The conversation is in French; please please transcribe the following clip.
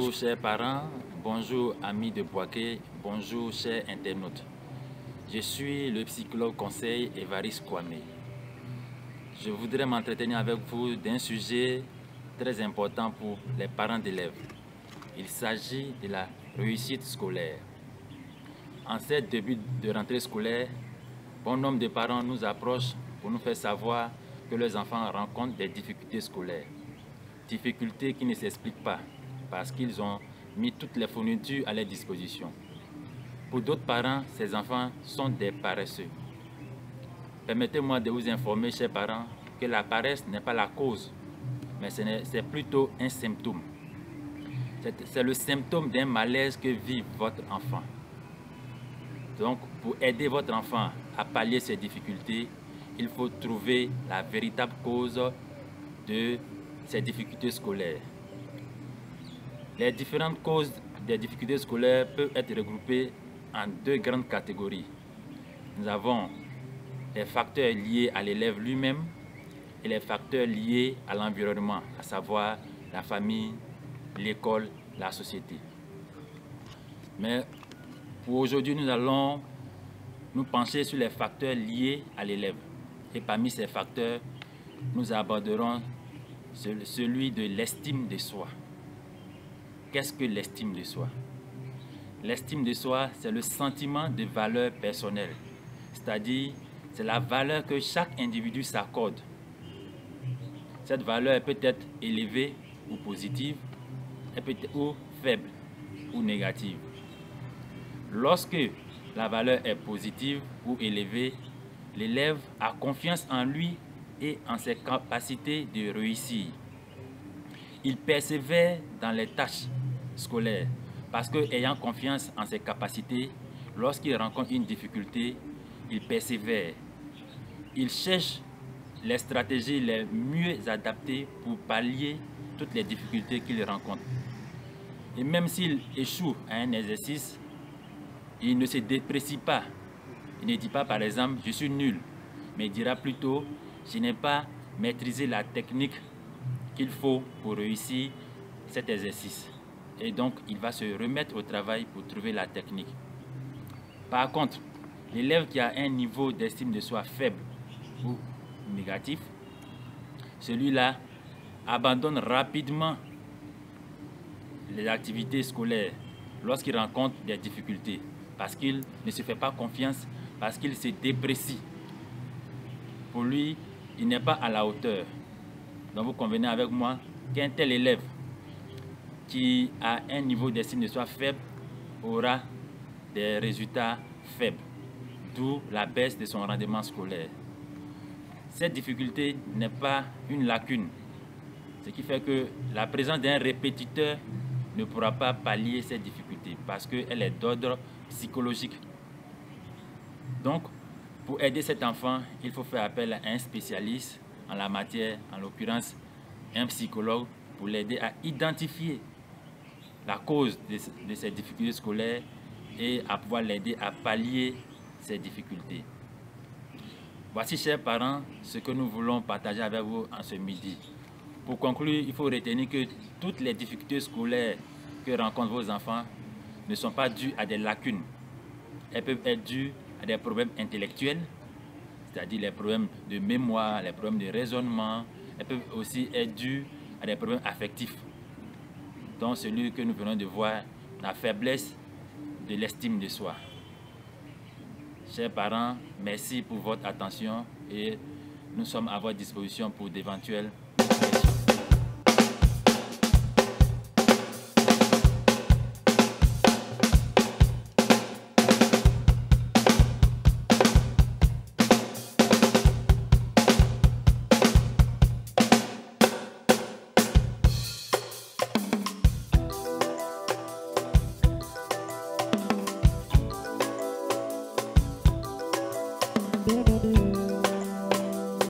Bonjour chers parents, bonjour amis de Boaké, bonjour chers internautes. Je suis le psychologue conseil Évariste Kwame. Je voudrais m'entretenir avec vous d'un sujet très important pour les parents d'élèves. Il s'agit de la réussite scolaire. En ce début de rentrée scolaire, bon nombre de parents nous approchent pour nous faire savoir que leurs enfants rencontrent des difficultés scolaires. Difficultés qui ne s'expliquent pas parce qu'ils ont mis toutes les fournitures à leur disposition. Pour d'autres parents, ces enfants sont des paresseux. Permettez-moi de vous informer, chers parents, que la paresse n'est pas la cause, mais c'est plutôt un symptôme. C'est le symptôme d'un malaise que vit votre enfant. Donc, pour aider votre enfant à pallier ces difficultés, il faut trouver la véritable cause de ces difficultés scolaires. Les différentes causes des difficultés scolaires peuvent être regroupées en deux grandes catégories. Nous avons les facteurs liés à l'élève lui-même et les facteurs liés à l'environnement, à savoir la famille, l'école, la société. Mais pour aujourd'hui, nous allons nous pencher sur les facteurs liés à l'élève. Et parmi ces facteurs, nous aborderons celui de l'estime de soi. Qu'est-ce que l'estime de soi? L'estime de soi, c'est le sentiment de valeur personnelle. C'est-à-dire, c'est la valeur que chaque individu s'accorde. Cette valeur peut être élevée ou positive, elle peut être ou faible ou négative. Lorsque la valeur est positive ou élevée, l'élève a confiance en lui et en ses capacités de réussir. Il persévère dans les tâches scolaires parce que, ayant confiance en ses capacités, lorsqu'il rencontre une difficulté, il persévère. Il cherche les stratégies les mieux adaptées pour pallier toutes les difficultés qu'il rencontre. Et même s'il échoue à un exercice, il ne se déprécie pas. Il ne dit pas, par exemple, je suis nul, mais il dira plutôt, je n'ai pas maîtrisé la technique qu'il faut pour réussir cet exercice. Et donc, il va se remettre au travail pour trouver la technique. Par contre, l'élève qui a un niveau d'estime de soi faible ou négatif, celui-là abandonne rapidement les activités scolaires lorsqu'il rencontre des difficultés, parce qu'il ne se fait pas confiance, parce qu'il se déprécie. Pour lui, il n'est pas à la hauteur. Donc vous convenez avec moi qu'un tel élève qui a un niveau d'estime de soi faible aura des résultats faibles, d'où la baisse de son rendement scolaire. Cette difficulté n'est pas une lacune, ce qui fait que la présence d'un répétiteur ne pourra pas pallier cette difficulté parce qu'elle est d'ordre psychologique. Donc, pour aider cet enfant, il faut faire appel à un spécialiste en la matière, en l'occurrence un psychologue, pour l'aider à identifier la cause de ces difficultés scolaires et à pouvoir l'aider à pallier ces difficultés. Voici, chers parents, ce que nous voulons partager avec vous en ce midi. Pour conclure, il faut retenir que toutes les difficultés scolaires que rencontrent vos enfants ne sont pas dues à des lacunes. Elles peuvent être dues à des problèmes intellectuels, c'est-à-dire les problèmes de mémoire, les problèmes de raisonnement. Elles peuvent aussi être dues à des problèmes affectifs, dont celui que nous venons de voir, la faiblesse de l'estime de soi. Chers parents, merci pour votre attention et nous sommes à votre disposition pour d'éventuelles